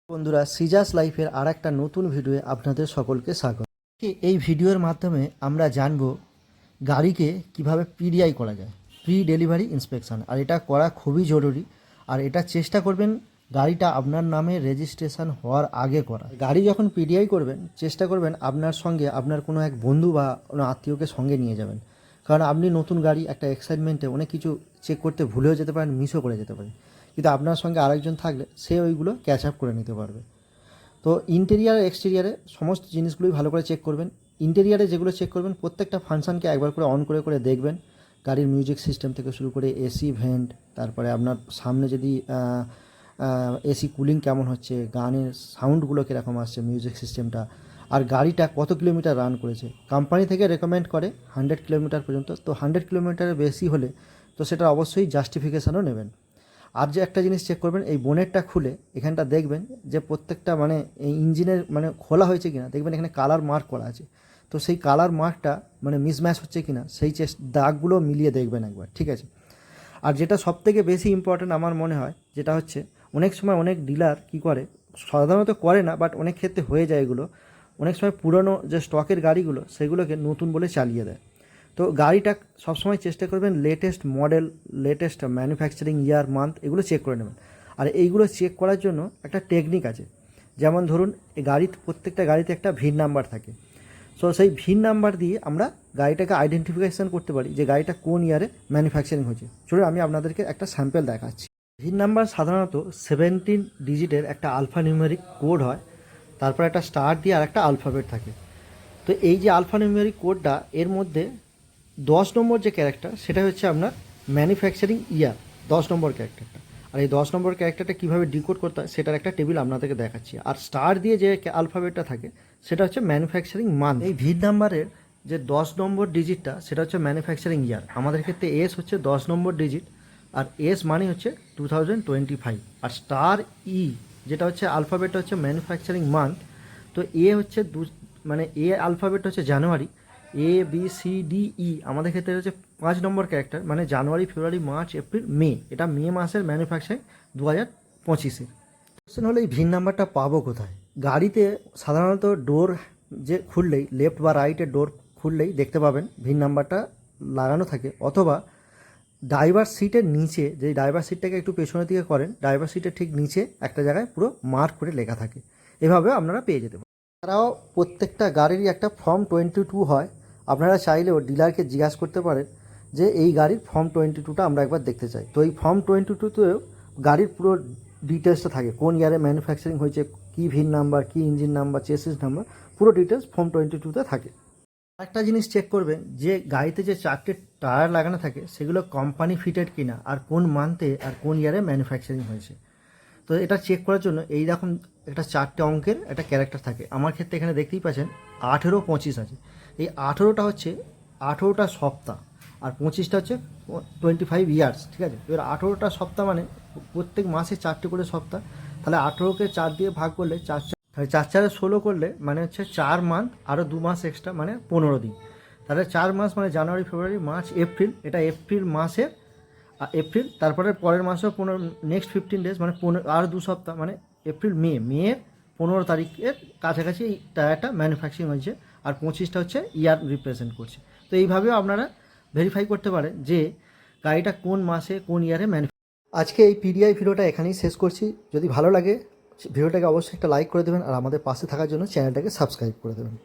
বন্ধুরা, সিজাস লাইফের আর একটা নতুন ভিডিওয়ে আপনাদের সকলকে স্বাগত। এই ভিডিওর মাধ্যমে আমরা জানব গাড়িকে কিভাবে পিডিআই করা যায়, প্রি ডেলিভারি ইন্সপেকশন। আর এটা করা খুবই জরুরি। আর এটা চেষ্টা করবেন গাড়িটা আপনার নামে রেজিস্ট্রেশন হওয়ার আগে করা। গাড়ি যখন পিডিআই করবেন চেষ্টা করবেন আপনার সঙ্গে আপনার কোনো এক বন্ধু বা কোনো আত্মীয়কে সঙ্গে নিয়ে যাবেন। কারণ আপনি নতুন গাড়ি একটা এক্সাইটমেন্টে অনেক কিছু চেক করতে ভুলেও যেতে পারেন, মিসও করে যেতে পারেন। কিন্তু আপনার সঙ্গে আরেকজন থাকলে সে ওইগুলো ক্যাচ আপ করে নিতে পারবে। তো ইন্টেরিয়ার এক্সটেরিয়ারে সমস্ত জিনিসগুলোই ভালো করে চেক করবেন। ইন্টেরিয়ারে যেগুলো চেক করবেন প্রত্যেকটা ফাংশানকে একবার করে অন করে করে দেখবেন। গাড়ির মিউজিক সিস্টেম থেকে শুরু করে এসি ভেন্ট, তারপরে আপনার সামনে যদি এসি কুলিং কেমন হচ্ছে, গানের সাউন্ডগুলো কীরকম আসছে, মিউজিক সিস্টেমটা, আর গাড়িটা কত কিলোমিটার রান করেছে। কোম্পানি থেকে রেকমেন্ড করে 100 কিলোমিটার পর্যন্ত। তো 100 কিলোমিটারের বেশি হলে তো সেটা অবশ্যই জাস্টিফিকেশানও নেবেন। আর যে একটা জিনিস চেক করবেন, এই বোনেটটা খুলে এখানটা দেখবেন যে প্রত্যেকটা এই ইঞ্জিনের খোলা হয়েছে কিনা, দেখবেন এখানে কালার মার্ক করা আছে। তো সেই কালার মার্কটা মিসম্যাচ হচ্ছে কিনা সেই দাগগুলো মিলিয়ে দেখবেন একবার, ঠিক আছে। আর যেটা সবথেকে বেশি ইম্পর্ট্যান্ট আমার মনে হয়, যেটা হচ্ছে অনেক সময় অনেক ডিলার কি করে, সাধারণত করে না বাট অনেক ক্ষেত্রে হয়ে যায় এগুলো, অনেক সময় পুরনো যে স্টকের গাড়িগুলো সেগুলোকে নতুন বলে চালিয়ে দেয়। তো গাড়িটা সবসময় চেষ্টা করবেন লেটেস্ট মডেল, লেটেস্ট ম্যানুফ্যাকচারিং ইয়ার, মান্থ এগুলো চেক করে নেবেন। আর এইগুলো চেক করার জন্য একটা টেকনিক আছে। যেমন ধরুন, এই প্রত্যেকটা গাড়িতে একটা ভিন নাম্বার থাকে। সো সেই ভিন নাম্বার দিয়ে আমরা গাড়িটাকে আইডেন্টিফিকেশান করতে পারি যে গাড়িটা কোন ইয়ারে ম্যানুফ্যাকচারিং হয়েছে। চলুন আমি আপনাদেরকে একটা স্যাম্পল দেখাচ্ছি। ভিন নাম্বার সাধারণত 17 ডিজিটের একটা আলফা নিউমেরিক কোড হয়, তারপর একটা স্টার দিয়ে আর একটা আলফাবেট থাকে। তো এই যে আলফা নিউমেরিক কোডটা, এর মধ্যে 10 নম্বর যে ক্যারেক্টার সেটা হচ্ছে আপনার ম্যানুফ্যাকচারিং ইয়ার, 10 নম্বর ক্যারেক্টারটা। আর এই 10 নম্বর ক্যারেক্টারটা কীভাবে ডিকোড করতে হয় সেটার একটা টেবিল আপনাদেরকে দেখাচ্ছি। আর স্টার দিয়ে যে আলফাবেটটা থাকে সেটা হচ্ছে ম্যানুফ্যাকচারিং মান্থ। এই ভিন নাম্বারের যে 10 নম্বর ডিজিটটা সেটা হচ্ছে ম্যানুফ্যাকচারিং ইয়ার। আমাদের ক্ষেত্রে এস হচ্ছে 10 নম্বর ডিজিট, আর এস মানে হচ্ছে 2025। আর স্টার ই যেটা হচ্ছে আলফাবেটটা হচ্ছে ম্যানুফ্যাকচারিং মান্থ। তো এ হচ্ছে এ আলফাবেট হচ্ছে জানুয়ারি, A B C D E আমাদের ক্ষেত্রে হচ্ছে 5 নম্বর ক্যারেক্টার, মানে জানুয়ারি, ফেব্রুয়ারি, মার্চ, এপ্রিল, মে। এটা মে মাসের ম্যানুফ্যাকচারিং 2025-এর। কোশ্চেন হলো এই ভিন নাম্বারটা পাবো কোথায়। গাড়িতে সাধারণত ডোর যে খুললেই, লেফট বা রাইটের ডোর খুললেই দেখতে পাবেন ভিন নাম্বারটা লাগানো থাকে, অথবা ড্রাইভার সিটের নিচে, যে ড্রাইভার সিটটাকে একটু পেছনের দিকে করেন, ড্রাইভার সিটের ঠিক নিচে একটা জায়গায় পুরো মার্ক করে লেখা থাকে। এভাবেও আপনারা পেয়ে যেতে পারেন। এছাড়াও প্রত্যেকটা গাড়িরই একটা ফর্ম 22 হয়। আপনারা চাইলেও ডিলারকে জিজ্ঞাসা করতে পারেন যে এই গাড়ির ফর্ম 22টা আমরা একবার দেখতে চাই। তো এই ফর্ম 22তেও গাড়ির পুরো ডিটেলসটা থাকে, কোন ইয়ারে ম্যানুফ্যাকচারিং হয়েছে, কী ভিন নাম্বার, কী ইঞ্জিন নাম্বার, চেসিস নাম্বার, পুরো ডিটেলস ফর্ম 22তে থাকে। একটা জিনিস চেক করবেন যে গাড়িতে যে 4টে টায়ার লাগানো থাকে সেগুলো কোম্পানি ফিটেড কিনা, আর কোন মান্থে আর কোন ইয়ারে ম্যানুফ্যাকচারিং হয়েছে। তো এটা চেক করার জন্য এই রকম একটা 4টে অঙ্কের একটা ক্যারেক্টার থাকে। আমার ক্ষেত্রে এখানে দেখতেই পাচ্ছেন 18-25 আছে। এই 18টা হচ্ছে 18টা সপ্তাহ, আর 25টা হচ্ছে 25 ইয়ার্স, ঠিক আছে। এবার 18টা সপ্তাহ মানে প্রত্যেক মাসে 4টে করে সপ্তাহ, তাহলে 18কে 4 দিয়ে ভাগ করলে 4 4 16 করলে মানে হচ্ছে 4 মান্থ, আরও 2 মাস এক্সট্রা মানে 15 দিন। তাহলে 4 মাস মানে জানুয়ারি, ফেব্রুয়ারি, মার্চ, এপ্রিল। এটা এপ্রিল মাসের এপ্রিল, তারপরে পরের মাসেও 15, নেক্সট 15 ডেজ মানে 15, আর 2 সপ্তাহ মানে এপ্রিল, মেয়ের 15 তারিখের কাছাকাছি এই টায়ারটা ম্যানুফ্যাকচারিং হয়েছে। আর 25টা হচ্ছে ইয়ার রিপ্রেজেন্ট করছে। তো এইভাবেও আপনারা ভেরিফাই করতে পারেন যে গাড়িটা কোন মাসে কোন ইয়ারে আজকে এই পিডিআই ভিডিওটা এখানেই শেষ করছি। যদি ভালো লাগে ভিডিওটাকে অবশ্যই একটা লাইক করে দেবেন, আর আমাদের পাশে থাকার জন্য চ্যানেলটাকে সাবস্ক্রাইব করে দেবেন।